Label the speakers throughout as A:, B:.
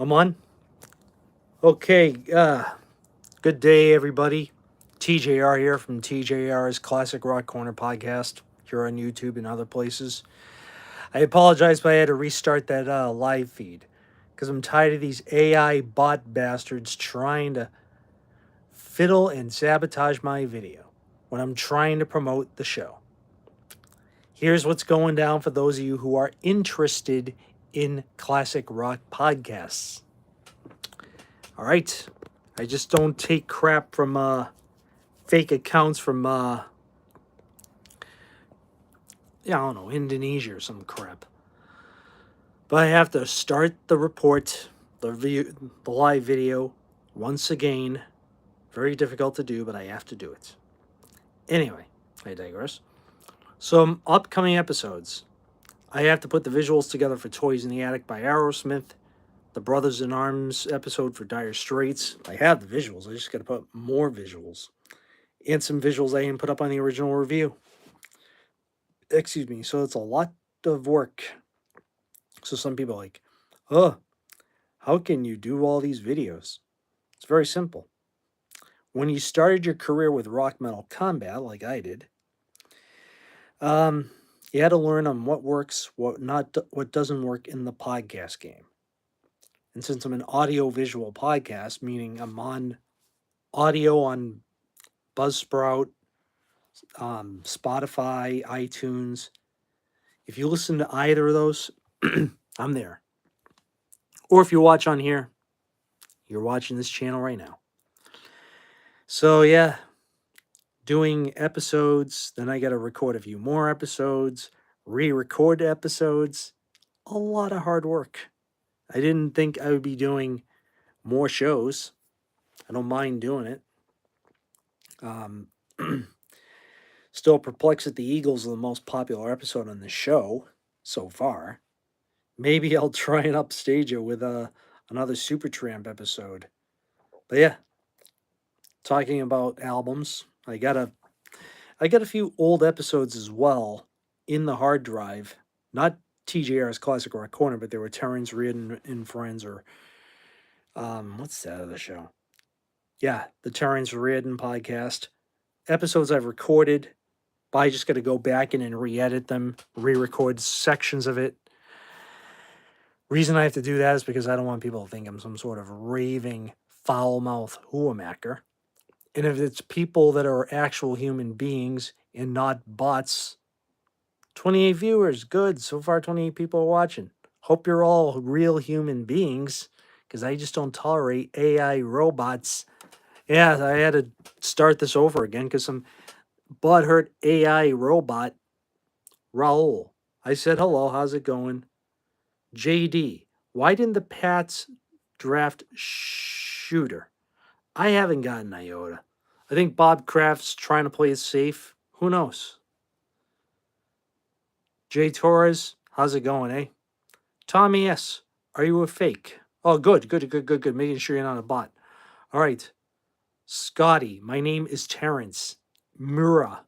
A: I'm on. Okay, good day, everybody. TJR here from TJR's Classic Rock Corner podcast here on YouTube and other places. I apologize, but I had to restart that live feed because I'm tired of these AI bot bastards trying to fiddle and sabotage my video when I'm trying to promote the show. Here's what's going down for those of you who are interested in classic rock podcasts. All right. I just don't take crap from fake accounts from I don't know, Indonesia or some crap. But I have to start the report, the live video once again. Very difficult to do, but I have to do it. Anyway, I digress. Some upcoming episodes. I have to put the visuals together for Toys in the Attic by Aerosmith, the Brothers in Arms episode for Dire Straits. I have the visuals. I just got to put more visuals. And some visuals I didn't put up on the original review. Excuse me. So it's a lot of work. So some people are like, oh, how can you do all these videos? It's very simple. When you started your career with rock metal combat, like I did, you had to learn on what works, what doesn't work in the podcast game. And since I'm an audio-visual podcast, meaning I'm on audio on Buzzsprout, Spotify, iTunes, if you listen to either of those, I'm there. Or if you watch on here, you're watching this channel right now. So yeah, doing episodes, then I got to record a few more episodes, re-record episodes. A lot of hard work. I didn't think I would be doing more shows. I don't mind doing it. Still perplexed that the Eagles are the most popular episode on the show so far. Maybe I'll try and upstage it with another Supertramp episode. But yeah, talking about albums, I got a few old episodes as well in the hard drive. Not TJR's Classic Rock Corner, but they were Terrence Reardon and Friends, or what's that other show? Yeah, the Terrence Reardon podcast. Episodes I've recorded, but I just got to go back in and re-edit them, re-record sections of it. Reason I have to do that is because I don't want people to think I'm some sort of raving foul-mouthed hoormaker. And if it's people that are actual human beings and not bots, 28 viewers, good. So far, 28 people are watching. Hope you're all real human beings, because I just don't tolerate AI robots. Yeah, I had to start this over again because some butthurt AI robot, Raul. I said, hello, how's it going? JD, why didn't the Pats draft Shooter? I haven't gotten iota. I think Bob Kraft's trying to play it safe. Who knows? Jay Torres, how's it going, eh? Tommy S., are you a fake? Oh, good. Making sure you're not a bot. All right. Scotty, my name is Terrence. Mura.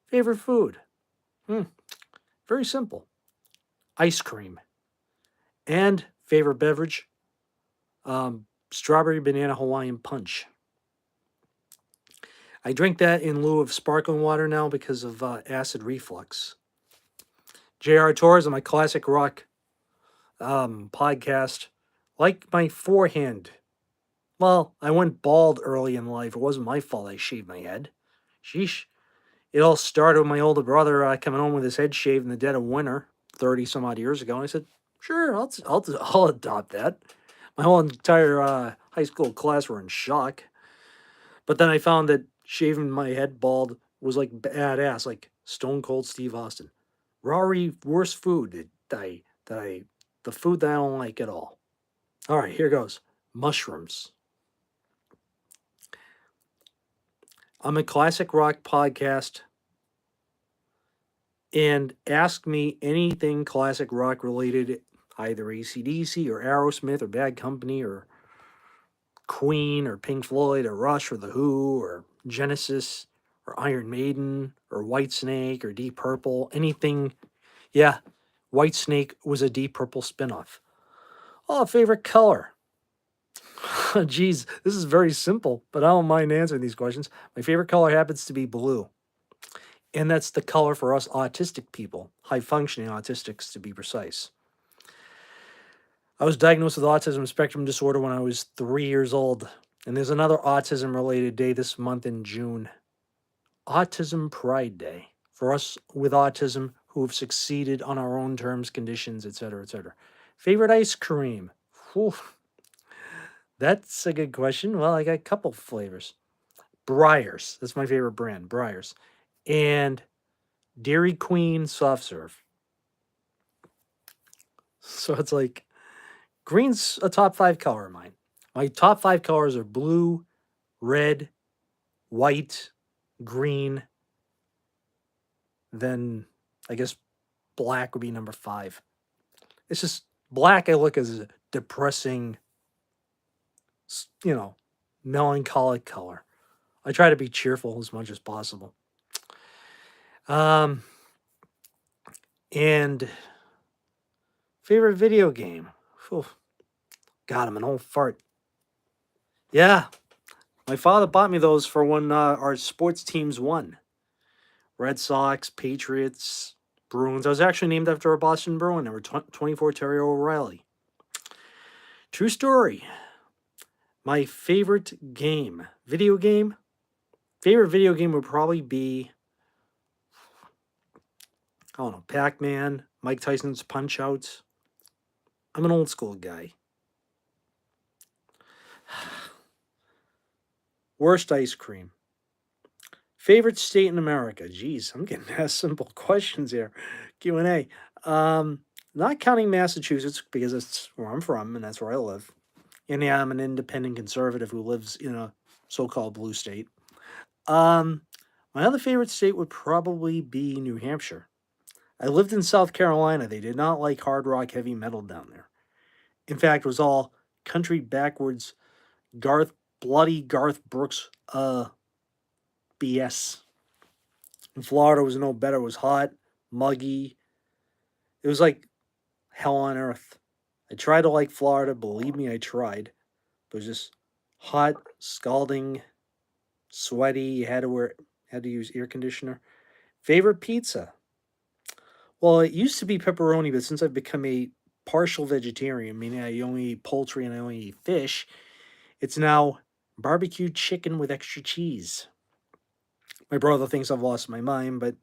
A: Favorite food? Very simple. Ice cream. And favorite beverage? Strawberry banana Hawaiian punch. I drink that in lieu of sparkling water now because of acid reflux. J.R. Torres on my classic rock podcast. Like my forehand. Well, I went bald early in life. It wasn't my fault I shaved my head. Sheesh. It all started with my older brother coming home with his head shaved in the dead of winter 30 some odd years ago. And I said, sure, I'll adopt that. My whole entire high school class were in shock. But then I found that shaving my head bald was like badass, like Stone Cold Steve Austin. Rory, worst food the food that I don't like at all. All right, here goes. Mushrooms. I'm a classic rock podcast, and ask me anything classic rock related, either AC/DC or Aerosmith or Bad Company or Queen or Pink Floyd or Rush or The Who or Genesis or Iron Maiden or Whitesnake or Deep Purple, anything. Yeah, Whitesnake was a Deep Purple spinoff. Oh, favorite color. Geez, this is very simple, but I don't mind answering these questions. My favorite color happens to be blue. And that's the color for us autistic people, high functioning autistics to be precise. I was diagnosed with autism spectrum disorder when I was 3 years old. And there's another autism related day this month in June, Autism Pride Day, for us with autism who have succeeded on our own terms, conditions, etc., etc. Favorite ice cream? Whew, that's a good question. Well, I got a couple flavors. Breyers, that's my favorite brand, Breyers. And Dairy Queen soft serve. So it's like green's a top 5 color of mine. My top 5 colors are blue, red, white, green. Then I guess black would be number 5. It's just black I look as a depressing, you know, melancholic color. I try to be cheerful as much as possible. Um, and favorite video game. Whew. God, I'm an old fart. Yeah, my father bought me those for when our sports teams won. Red Sox, Patriots, Bruins. I was actually named after a Boston Bruin, number 24, Terry O'Reilly. True story. My favorite game, video game. Favorite video game would probably be, I don't know, Pac-Man, Mike Tyson's Punch-Out. I'm an old school guy. Worst ice cream. Favorite state in America. Jeez, I'm getting asked simple questions here. Q&A. Not counting Massachusetts because that's where I'm from and that's where I live. And yeah, I'm an independent conservative who lives in a so-called blue state. My other favorite state would probably be New Hampshire. I lived in South Carolina. They did not like hard rock heavy metal down there. In fact, it was all country backwards bloody Garth Brooks BS. And Florida was no better. It was hot, muggy. It was like hell on earth. I tried to like Florida. Believe me, I tried. But it was just hot, scalding, sweaty. You had to use air conditioner. Favorite pizza? Well, it used to be pepperoni, but since I've become a partial vegetarian, meaning I only eat poultry and I only eat fish, it's now barbecue chicken with extra cheese. My brother thinks I've lost my mind, but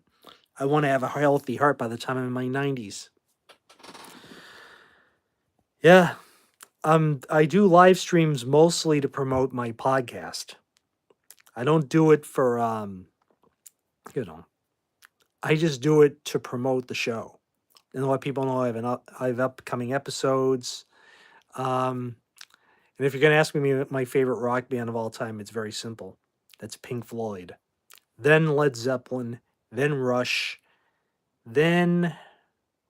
A: I want to have a healthy heart by the time I'm in my 90s. Yeah. I do live streams mostly to promote my podcast. I don't do it for you know, I just do it to promote the show and let people know I have upcoming episodes. And if you're going to ask me my favorite rock band of all time, it's very simple. That's Pink Floyd. Then Led Zeppelin, then Rush, then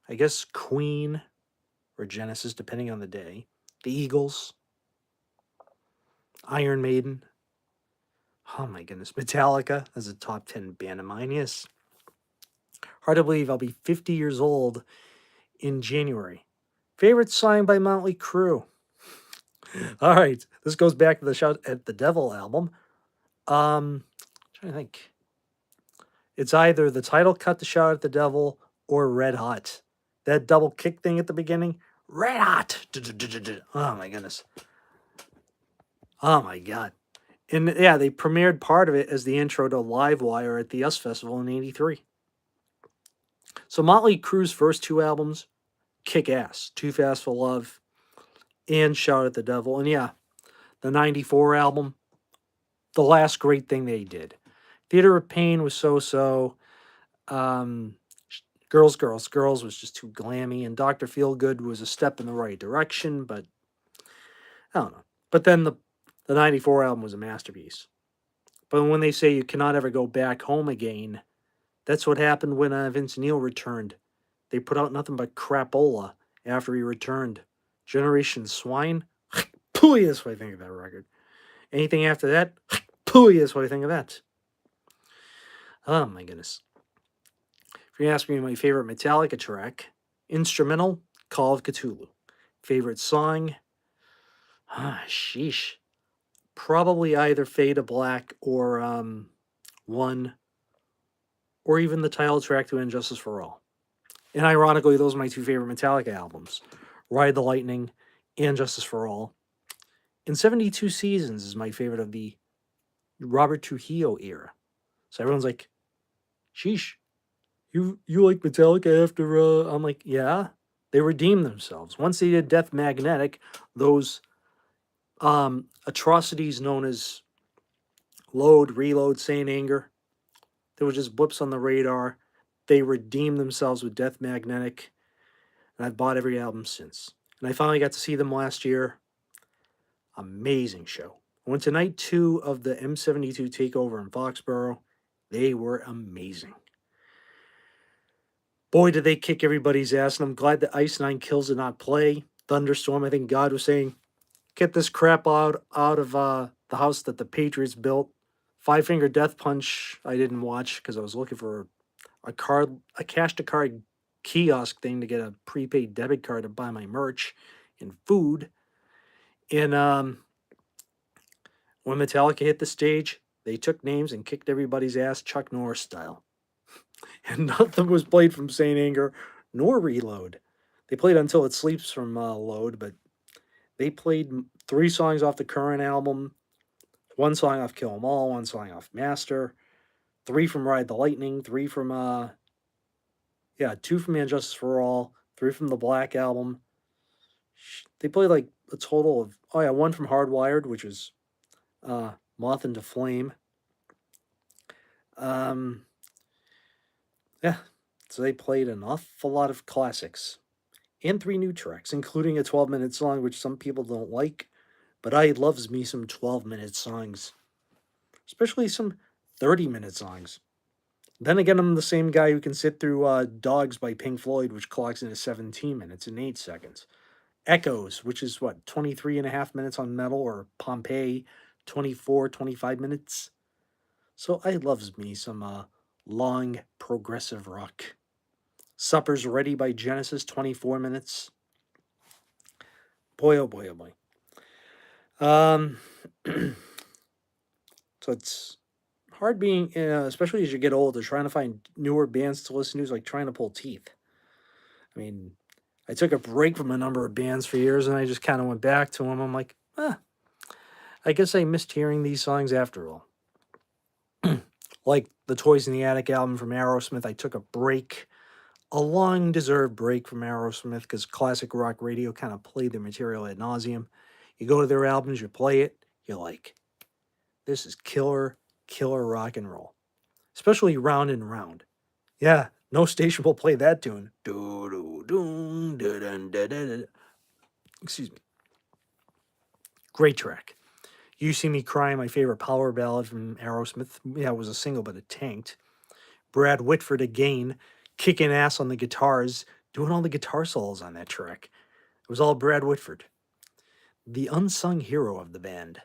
A: I guess Queen or Genesis, depending on the day. The Eagles, Iron Maiden. Oh my goodness, Metallica is a top 10 band of mine. Yes. Hard to believe I'll be 50 years old in January. Favorite song by Motley Crue. All right, this goes back to the Shout at the Devil album. Trying to think. It's either the title cut to Shout at the Devil or Red Hot. That double kick thing at the beginning. Red Hot. Oh my goodness. Oh my god. And yeah, they premiered part of it as the intro to Livewire at the US Festival in '83. So Motley Crue's first 2 albums, kick ass. Too Fast for Love and Shout at the Devil. And yeah, the '94 album, the last great thing they did. Theater of Pain was so-so. Girls was just too glammy. And Dr. Feelgood was a step in the right direction, but I don't know. But then the '94 album was a masterpiece. But when they say you cannot ever go back home again, that's what happened when Vince Neil returned. They put out nothing but crapola after he returned. Generation Swine? Pooey, that's what I think of that record. Anything after that? Pooey, that's what I think of that. Oh my goodness. If you ask me my favorite Metallica track, instrumental, Call of Cthulhu. Favorite song? Sheesh. Probably either Fade to Black or One, or even the title track to Injustice for All. And ironically, those are my two favorite Metallica albums, Ride the Lightning and Justice for All. And 72 Seasons is my favorite of the Robert Trujillo era. So everyone's like, sheesh, you like Metallica after I'm like, yeah. They redeemed themselves. Once they did Death Magnetic, those atrocities known as Load, Reload, Saint Anger, they were just blips on the radar. They redeemed themselves with Death Magnetic, and I've bought every album since. And I finally got to see them last year. Amazing show. I went to night 2 of the M72 takeover in Foxborough. They were amazing. Boy, did they kick everybody's ass, and I'm glad that Ice Nine Kills did not play. Thunderstorm, I think God was saying, get this crap out of the house that the Patriots built. Five Finger Death Punch, I didn't watch because I was looking for a cash to card kiosk thing to get a prepaid debit card to buy my merch and food. And when Metallica hit the stage, they took names and kicked everybody's ass Chuck Norris style. And nothing was played from Saint Anger nor Reload. They played Until It Sleeps from Load, but they played 3 songs off the current album, 1 song off Kill 'Em All, 1 song off Master, 3 from Ride the Lightning, 3 from 2 from Injustice for All, 3 from the Black Album. They played like a total of 1 from Hardwired, which was Moth into Flame. So they played an awful lot of classics and 3 new tracks, including a 12-minute song, which some people don't like, but I loves me some 12-minute songs, especially some 30-minute songs. Then again, I'm the same guy who can sit through Dogs by Pink Floyd, which clocks into 17 minutes and 8 seconds. Echoes, which is 23 and a half minutes on metal, or Pompeii, 24, 25 minutes. So I loves me some long progressive rock. Supper's Ready by Genesis, 24 minutes. Boy, oh boy, oh boy. So it's hard being, especially as you get older, trying to find newer bands to listen to is like trying to pull teeth. I mean, I took a break from a number of bands for years, and I just kind of went back to them. I'm like, I guess I missed hearing these songs after all. Like the Toys in the Attic album from Aerosmith, I took a break, a long-deserved break from Aerosmith, because classic rock radio kind of played their material ad nauseum. You go to their albums, you play it, you're like, this is killer rock and roll. Especially Round and Round. Yeah, no station will play that tune. Excuse me. Great track. You See Me Cry, my favorite power ballad from Aerosmith. Yeah, it was a single, but it tanked. Brad Whitford again, kicking ass on the guitars, doing all the guitar solos on that track. It was all Brad Whitford, the unsung hero of the band.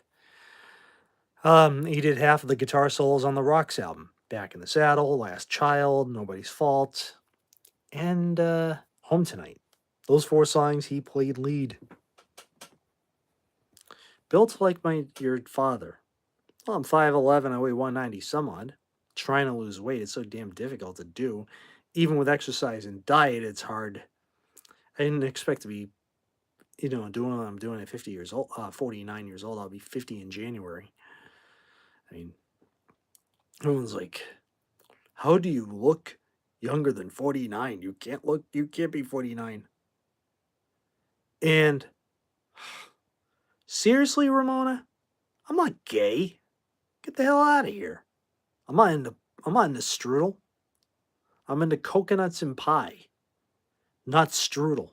A: He did half of the guitar solos on the Rocks album. Back in the Saddle, Last Child, Nobody's Fault, and Home Tonight. Those 4 songs, he played lead. Built like your father. Well, I'm 5'11", I weigh 190 some odd. Trying to lose weight, it's so damn difficult to do. Even with exercise and diet, it's hard. I didn't expect to be, doing what I'm doing at 50 years old, 49 years old. I'll be 50 in January. I mean, everyone's like, how do you look younger than 49? You can't be 49. And seriously, Ramona, I'm not gay. Get the hell out of here. I'm not into strudel. I'm into coconuts and pie, not strudel.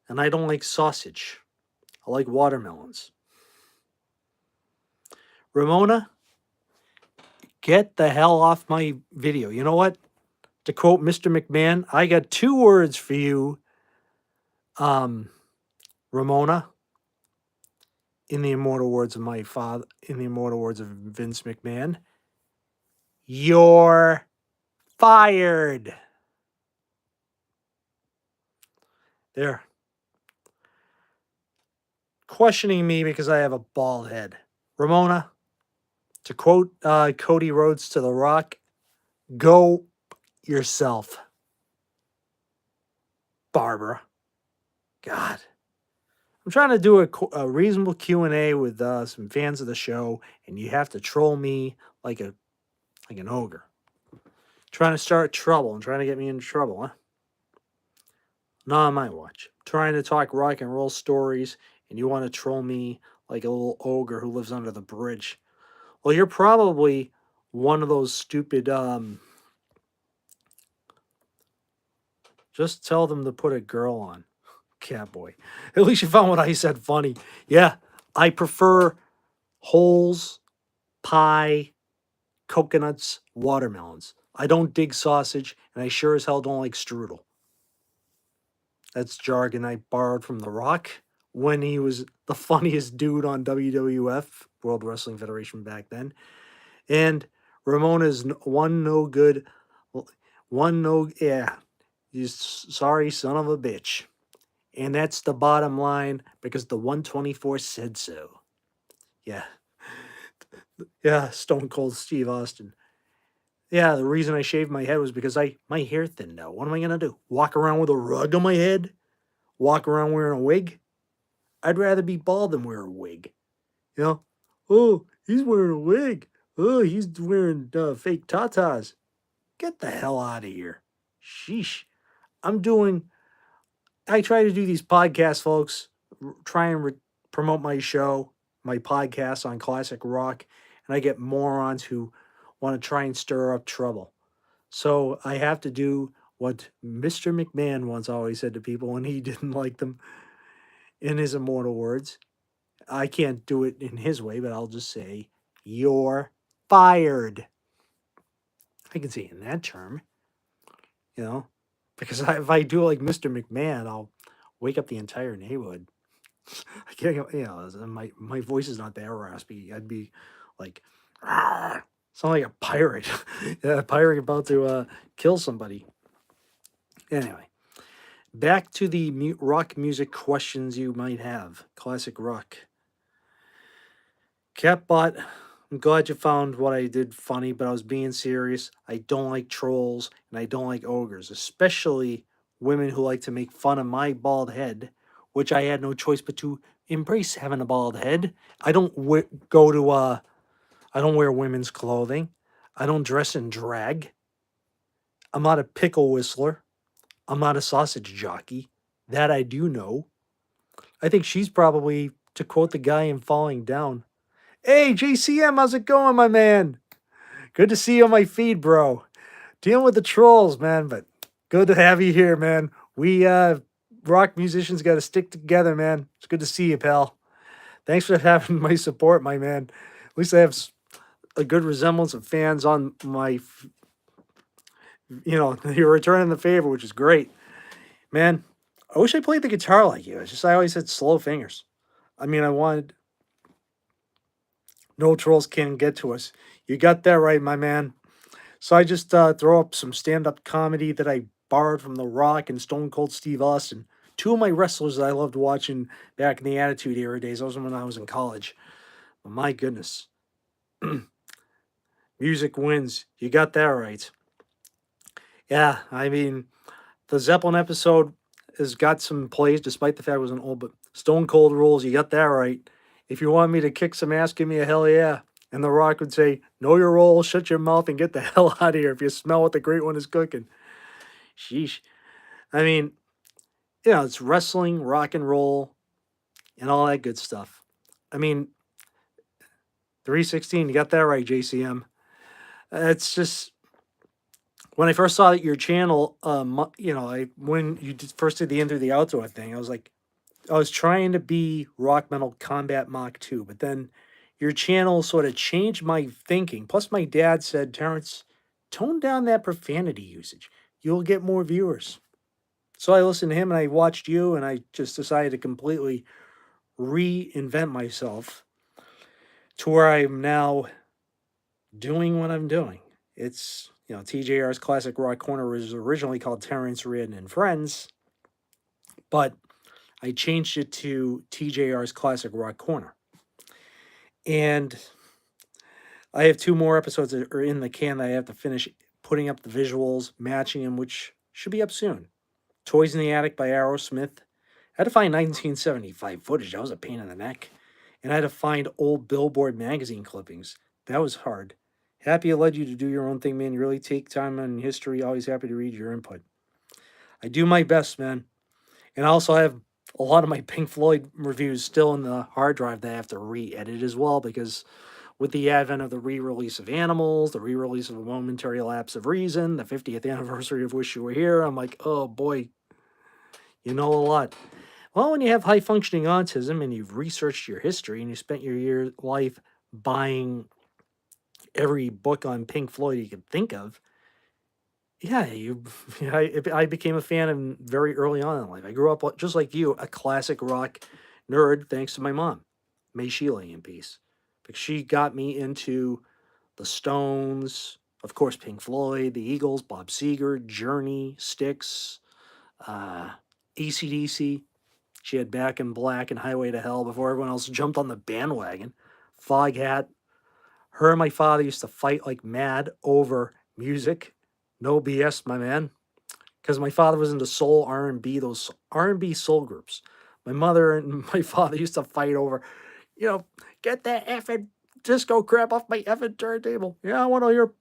A: And I don't like sausage. I like watermelons. Ramona, get the hell off my video. You know what? To quote Mr. McMahon, I got 2 words for you, Ramona. In the immortal words of my father, in the immortal words of Vince McMahon, you're fired. There. questioning me because I have a bald head. Ramona, to quote Cody Rhodes to The Rock, go yourself, Barbara. God. I'm trying to do a reasonable Q&A with some fans of the show, and you have to troll me like an ogre. Trying to start trouble and trying to get me into trouble, huh? Not on my watch. Trying to talk rock and roll stories, and you want to troll me like a little ogre who lives under the bridge. Well, you're probably one of those stupid, just tell them to put a girl on. Catboy. At least you found what I said funny. Yeah, I prefer holes, pie, coconuts, watermelons. I don't dig sausage, and I sure as hell don't like strudel. That's jargon I borrowed from The Rock when he was the funniest dude on WWF, World Wrestling Federation back then. And Ramona's one no good, yeah, you sorry son of a bitch. And that's the bottom line because the 124 said so. Yeah. Yeah, Stone Cold Steve Austin. Yeah, the reason I shaved my head was because my hair thinned out. What am I gonna do? Walk around with a rug on my head? Walk around wearing a wig? I'd rather be bald than wear a wig. You know? Oh, he's wearing a wig. Oh, he's wearing fake tatas. Get the hell out of here. Sheesh. I try to do these podcasts, folks. Try and promote my show, my podcast on classic rock, and I get morons who want to try and stir up trouble. So I have to do what Mr. McMahon once always said to people when he didn't like them in his immortal words. I can't do it in his way, but I'll just say, you're fired. I can say it in that term, you know, because if I do it like Mr. McMahon, I'll wake up the entire neighborhood. I can't, my voice is not that raspy. I'd be like, "Rawr," sound like a pirate, yeah, a pirate about to kill somebody. Anyway, back to the rock music questions you might have. Classic rock. Catbot, I'm glad you found what I did funny, but I was being serious. I don't like trolls and I don't like ogres, especially women who like to make fun of my bald head, which I had no choice but to embrace having a bald head. I don't I don't wear women's clothing. I don't dress in drag. I'm not a pickle whistler. I'm not a sausage jockey. That I do know. I think she's probably, to quote the guy in Falling Down, "Hey, JCM, how's it going, my man? Good to see you on my feed, bro. Dealing with the trolls, man, but good to have you here, man. We rock musicians got to stick together, man. It's good to see you, pal. Thanks for having my support, my man. At least I have a good resemblance of fans on my, you're returning the favor, which is great, man. I wish I played the guitar like you. It's just I always had slow fingers. I mean, I wanted no trolls can get to us. You got that right, my man. So I just throw up some stand-up comedy that I borrowed from The Rock and Stone Cold Steve Austin. Two of my wrestlers that I loved watching back in the Attitude Era days. Those were when I was in college. But my goodness. Music wins. You got that right. Yeah, I mean, the Zeppelin episode has got some plays, despite the fact it was an old, but Stone Cold rules. You got that right. If you want me to kick some ass, give me a hell yeah. And The Rock would say, know your role, shut your mouth, and get the hell out of here if you smell what the great one is cooking. Sheesh. I mean, it's wrestling, rock and roll, and all that good stuff. I mean, 316, you got that right, JCM. It's just, when I first saw your channel, when you first did the In Through the Outdoor thing, I was trying to be Rock Metal Combat Mach 2, but then your channel sort of changed my thinking. Plus, my dad said, Terrence, tone down that profanity usage. You'll get more viewers. So I listened to him and I watched you, and I just decided to completely reinvent myself to where I'm now doing what I'm doing. It's, TJR's Classic Rock Corner was originally called Terrence Reardon and Friends, but I changed it to TJR's Classic Rock Corner. And I have 2 more episodes that are in the can that I have to finish putting up the visuals, matching them, which should be up soon. Toys in the Attic by Aerosmith. I had to find 1975 footage. That was a pain in the neck. And I had to find old Billboard magazine clippings. That was hard. Happy it led you to do your own thing, man. You really take time on history. Always happy to read your input. I do my best, man. And I also have a lot of my Pink Floyd reviews still in the hard drive that I have to re-edit as well, because with the advent of the re-release of Animals, the re-release of A Momentary Lapse of Reason, the 50th anniversary of Wish You Were Here, I'm like, oh boy, you know a lot. Well, when you have high functioning autism and you've researched your history and you spent your life buying every book on Pink Floyd you could think of, yeah, I became a fan of very early on in life. I grew up just like you, a classic rock nerd, thanks to my mom. May she lay in peace. Because she got me into the Stones, of course, Pink Floyd, the Eagles, Bob Seger, Journey, Styx, uh, AC/DC. She had Back in Black and Highway to Hell before everyone else jumped on the bandwagon. Foghat. Her and my father used to fight like mad over music. No BS, my man. Because my father was into soul, R&B, those R&B soul groups. My mother and my father used to fight over, get that effing disco crap off my effing turntable. Yeah, I want to hear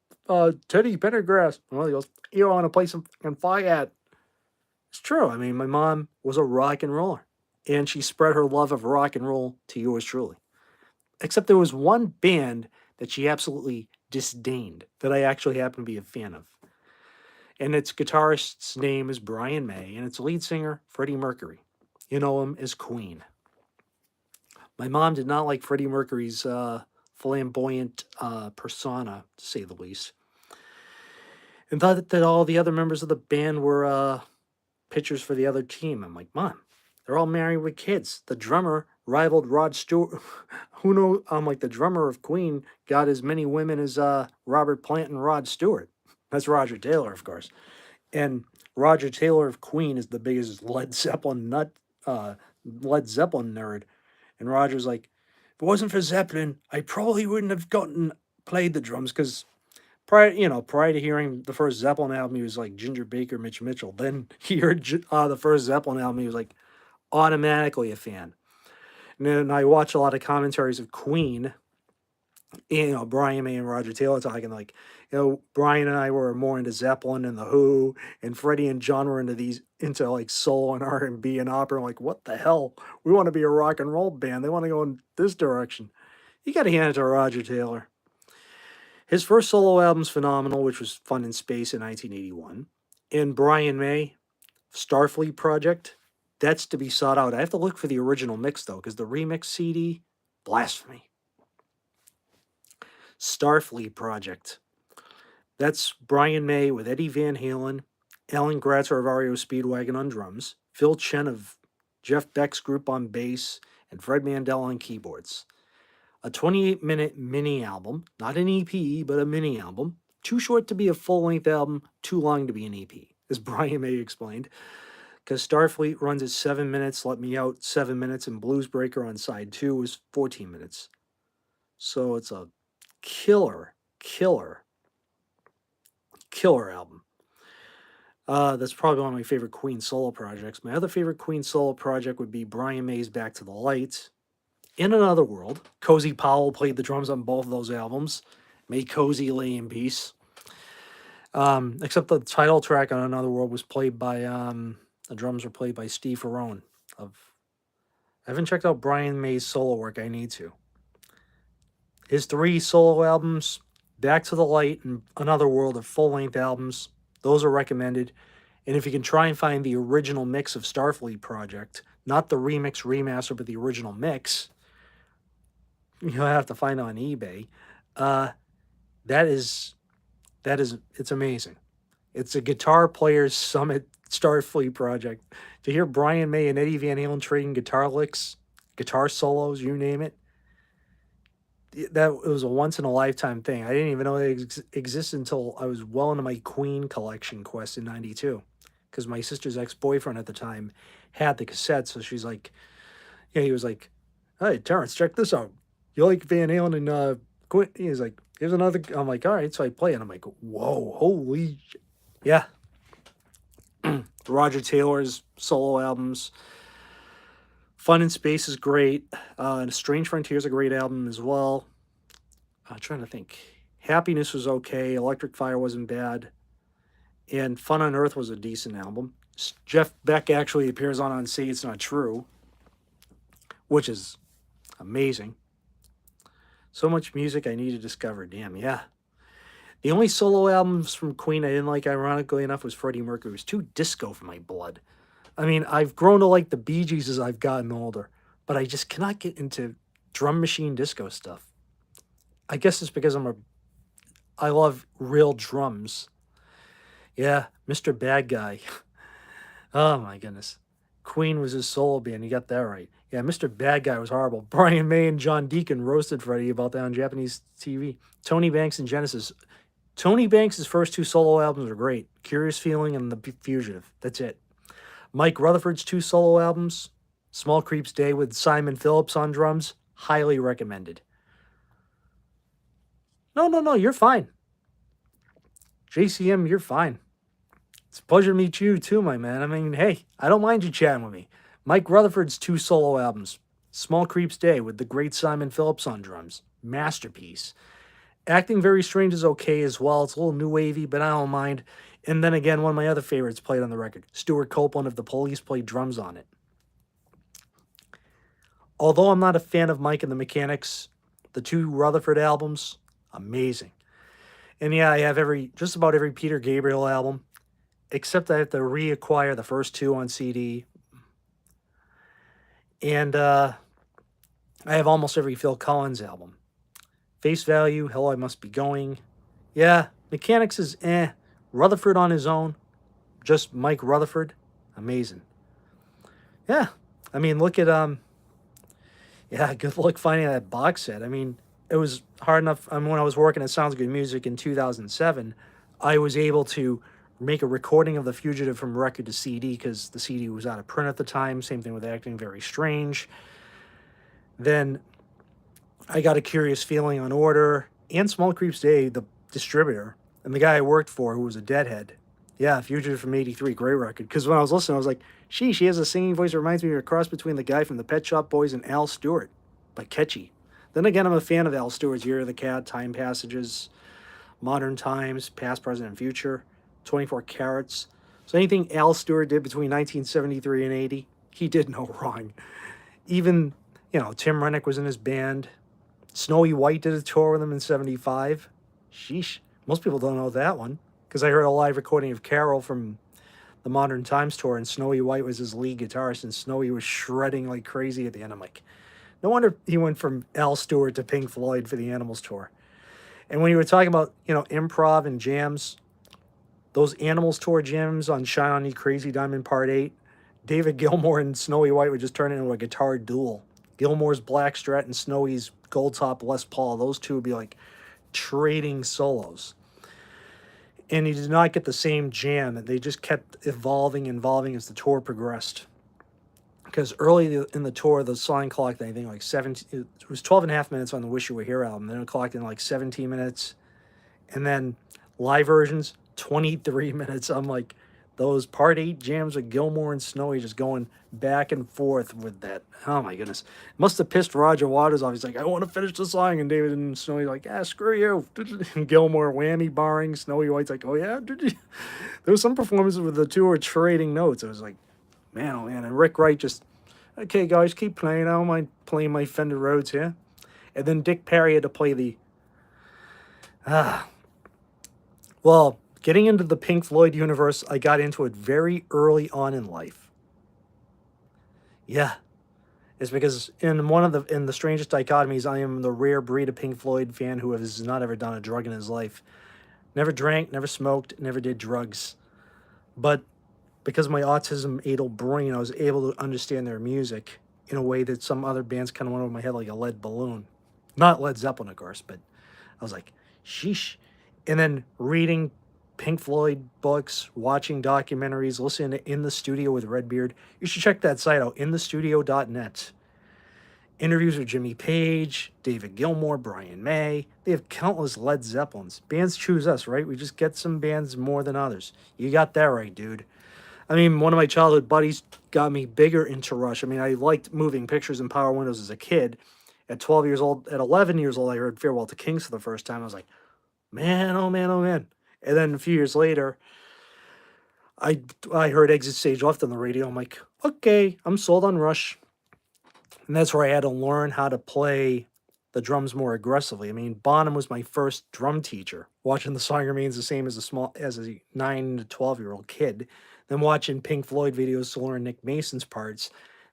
A: Teddy Pendergrass. Well, he goes, you want to play some fucking Foghat. It's true. I mean, my mom was a rock and roller, and she spread her love of rock and roll to yours truly. Except there was one band that she absolutely disdained that I actually happen to be a fan of. And its guitarist's name is Brian May, and its lead singer, Freddie Mercury. You know him as Queen. My mom did not like Freddie Mercury's flamboyant persona, to say the least, and thought that all the other members of the band were pitchers for the other team. I'm like, Mom, they're all married with kids. The drummer rivaled Rod Stewart. Who knows? I'm like, the drummer of Queen got as many women as Robert Plant and Rod Stewart. That's Roger Taylor, of course. And Roger Taylor of Queen is the biggest Led Zeppelin nerd. And Roger's like, if it wasn't for Zeppelin, I probably wouldn't have played the drums, because prior to hearing the first Zeppelin album, he was like Ginger Baker, Mitch Mitchell. Then he heard the first Zeppelin album, he was like automatically a fan. And then I watch a lot of commentaries of Queen, Brian May and Roger Taylor talking like, Brian and I were more into Zeppelin and the Who, and Freddie and John were into like soul and R&B and opera. I'm like, what the hell? We want to be a rock and roll band. They want to go in this direction. You got to hand it to Roger Taylor. His first solo album's phenomenal, which was Fun in Space in 1981. And Brian May, Starfleet Project, that's to be sought out. I have to look for the original mix, though, because the remix CD, blasphemy. Starfleet Project. That's Brian May with Eddie Van Halen, Alan Gratzer of REO Speedwagon on drums, Phil Chen of Jeff Beck's group on bass, and Fred Mandel on keyboards. A 28-minute mini album, not an EP, but a mini album. Too short to be a full-length album, too long to be an EP, as Brian May explained. Because Starfleet runs at 7 minutes, Let Me Out 7 minutes, and Bluesbreaker on side 2 was 14 minutes. So it's a killer album. That's probably one of my favorite Queen solo projects. My other favorite Queen solo project would be Brian May's Back to the Light. In Another World, Cozy Powell played the drums on both of those albums. May Cozy lay in peace. Except the title track on Another World was played by, the drums were played by Steve Ferrone. I haven't checked out Brian May's solo work. I need to. His 3 solo albums, Back to the Light and Another World, are full-length albums. Those are recommended. And if you can try and find the original mix of Starfleet Project, not the remix remaster, but the original mix, you'll have to find it on eBay. It's amazing. It's a Guitar Players Summit Starfleet Project. To hear Brian May and Eddie Van Halen trading guitar licks, guitar solos, you name it, it was a once-in-a-lifetime thing. I didn't even know it existed until I was well into my Queen collection quest in 92. because my sister's ex-boyfriend at the time had the cassette. So she's like, yeah, he was like, "Hey, Terrence, check this out. You like Van Halen and Quinn?" He's like, "Here's another." I'm like, "All right." So I play it. I'm like, "Whoa, holy, yeah." Roger Taylor's solo albums, Fun in Space is great. And Strange Frontier is a great album as well. I'm trying to think. Happiness was okay. Electric Fire wasn't bad. And Fun on Earth was a decent album. Jeff Beck actually appears on Say It's Not True, which is amazing. So much music I need to discover. Damn, yeah. The only solo albums from Queen I didn't like, ironically enough, was Freddie Mercury. It was too disco for my blood. I mean, I've grown to like the Bee Gees as I've gotten older, but I just cannot get into drum machine disco stuff. I guess it's because I love real drums. Yeah, Mr. Bad Guy. Oh my goodness. Queen was his solo band. You got that right. Yeah, Mr. Bad Guy was horrible. Brian May and John Deacon roasted Freddie about that on Japanese TV. Tony Banks and Genesis. Tony Banks' first two solo albums are great. Curious Feeling and The Fugitive. That's it. Mike Rutherford's two solo albums, Small Creeps Day with Simon Phillips on drums, highly recommended. No, you're fine. JCM, you're fine. It's a pleasure to meet you too, my man. I mean, hey, I don't mind you chatting with me. Mike Rutherford's two solo albums, Small Creeps Day with the great Simon Phillips on drums, masterpiece. Acting Very Strange is okay as well. It's a little new wavy, but I don't mind. And then again, one of my other favorites played on the record. Stuart Copeland of The Police played drums on it. Although I'm not a fan of Mike and the Mechanics, the two Rutherford albums, amazing. And yeah, I have just about every Peter Gabriel album, except I have to reacquire the first two on CD. And I have almost every Phil Collins album. Face Value, Hell I Must Be Going. Yeah, Mechanics is eh. Rutherford on his own, just Mike Rutherford, amazing. Yeah, I mean, look at yeah, good luck finding that box set. I mean, it was hard enough. I mean, when I was working at Sounds Good Music in 2007, I was able to make a recording of The Fugitive from record to CD because the CD was out of print at the time. Same thing with Acting Very Strange. Then I got A Curious Feeling on order, and Small Creeps Day, the distributor, and the guy I worked for who was a deadhead. Yeah, Fugitive from '83, great record. Because when I was listening, I was like, she has a singing voice that reminds me of a cross between the guy from the Pet Shop Boys and Al Stewart, but catchy. Then again, I'm a fan of Al Stewart's Year of the Cat, Time Passages, Modern Times, Past, Present, and Future, 24 Carats. So anything Al Stewart did between 1973 and 80, he did no wrong. Even, Tim Rennick was in his band. Snowy White did a tour with him in 75. Sheesh. Most people don't know that one because I heard a live recording of Carol from the Modern Times tour, and Snowy White was his lead guitarist, and Snowy was shredding like crazy at the end. I'm like, no wonder he went from Al Stewart to Pink Floyd for the Animals tour. And when you were talking about, improv and jams, those Animals tour jams on Shine On You Crazy Diamond Part 8, David Gilmour and Snowy White would just turn it into a guitar duel. Gilmour's Black Strat and Snowy's Gold Top Les Paul, those two would be like trading solos. And he did not get the same jam. They just kept evolving as the tour progressed. Because early in the tour, the song clocked, I think, like 17, it was 12 and a half minutes on the Wish You Were Here album. Then it clocked in like 17 minutes. And then live versions, 23 minutes. I'm like, those Part 8 jams with Gilmour and Snowy just going back and forth with that. Oh my goodness. Must have pissed Roger Waters off. He's like, I want to finish the song. And David and Snowy like, screw you. And Gilmour whammy barring. Snowy White's like, oh yeah? There was some performances where the two were trading notes. It was like, man, oh man. And Rick Wright just, okay guys, keep playing. I don't mind playing my Fender Rhodes here. And then Dick Perry had to play the, well, getting into the Pink Floyd universe, I got into it very early on in life. Yeah. It's because in the strangest dichotomies, I am the rare breed of Pink Floyd fan who has not ever done a drug in his life. Never drank, never smoked, never did drugs. But because of my autism-aided brain, I was able to understand their music in a way that some other bands kind of went over my head like a lead balloon. Not Led Zeppelin, of course, but I was like, sheesh. And then reading Pink Floyd books, watching documentaries, listening to In the Studio with Redbeard. You should check that site out, inthestudio.net. Interviews with Jimmy Page, David Gilmour, Brian May. They have countless Led Zeppelins. Bands choose us, right? We just get some bands more than others. You got that right, dude. I mean, one of my childhood buddies got me bigger into Rush. I mean, I liked moving pictures and Power Windows as a kid. At 12 years old, at 11 years old, I heard Farewell to Kings for the first time. I was like, man, oh man, oh man. And then a few years later, I heard Exit Stage Left on the radio. I'm like, okay, I'm sold on Rush. And that's where I had to learn how to play the drums more aggressively. I mean, Bonham was my first drum teacher. Watching the song remains the same as a 9 to 12-year-old kid. Then watching Pink Floyd videos to learn Nick Mason's parts.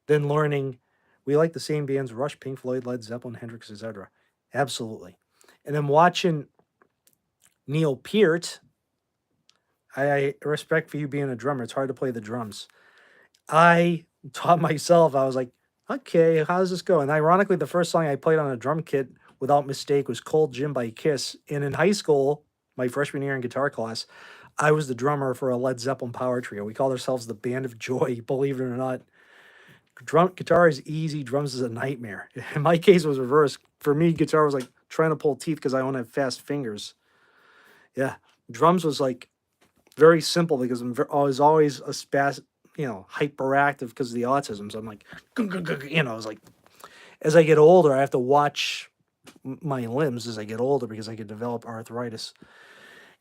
A: Then learning we like the same bands: Rush, Pink Floyd, Led Zeppelin, Hendrix, etc. Absolutely. And then watching Neil Peart. I respect for you being a drummer. It's hard to play the drums. I taught myself. I was like, okay, how does this go? And ironically, the first song I played on a drum kit without mistake was Cold Gin by Kiss. And in high school, my freshman year in guitar class, I was the drummer for a Led Zeppelin power trio. We called ourselves the Band of Joy, believe it or not. Guitar is easy, drums is a nightmare. In my case, it was reversed. For me, guitar was like trying to pull teeth because I don't have fast fingers. Yeah, drums was like very simple because I was always a hyperactive because of the autism. So I'm like, it's like, as I get older, I have to watch my limbs as I get older because I could develop arthritis.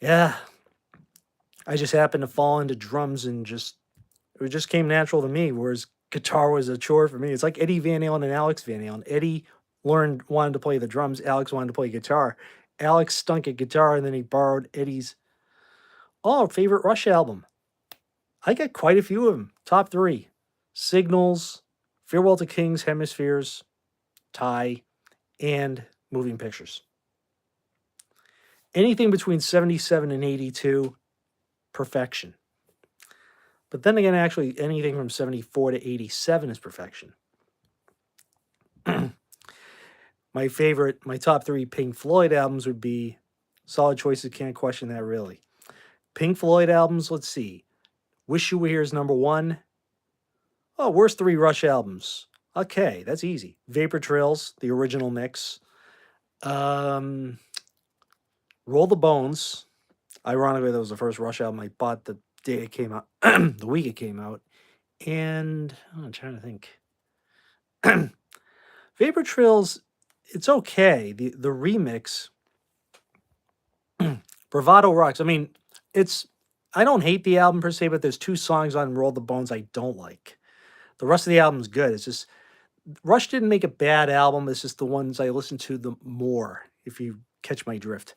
A: Yeah, I just happened to fall into drums and it just came natural to me, whereas guitar was a chore for me. It's like Eddie Van Halen and Alex Van Halen. Eddie wanted to play the drums. Alex wanted to play guitar. Alex stunk at guitar, and then he borrowed Eddie's favorite Rush album. I got quite a few of them. Top 3. Signals, Farewell to Kings, Hemispheres, Tie, and Moving Pictures. Anything between 77 and 82, perfection. But then again, actually, anything from 74 to 87 is perfection. My top 3 Pink Floyd albums would be solid choices, can't question that really. Pink Floyd albums, let's see. Wish You Were Here is number 1. Oh, worst 3 Rush albums. Okay, that's easy. Vapor Trails, the original mix. Roll the Bones. Ironically, that was the first Rush album I bought the day it came out, the week it came out. And I'm trying to think. Vapor Trails, it's okay. The remix, Bravado Rocks. I mean, I don't hate the album per se, but there's 2 songs on Roll the Bones I don't like. The rest of the album's good. It's just, Rush didn't make a bad album. It's just the ones I listen to the more, if you catch my drift.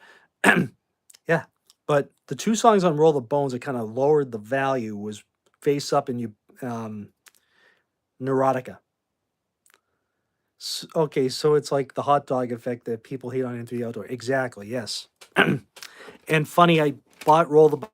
A: Yeah. But the 2 songs on Roll the Bones that kind of lowered the value was Face Up and Neurotica. Okay, so it's like the hot dog effect that people hate on Into the Outdoor. Exactly, yes. And funny, I bought Roll the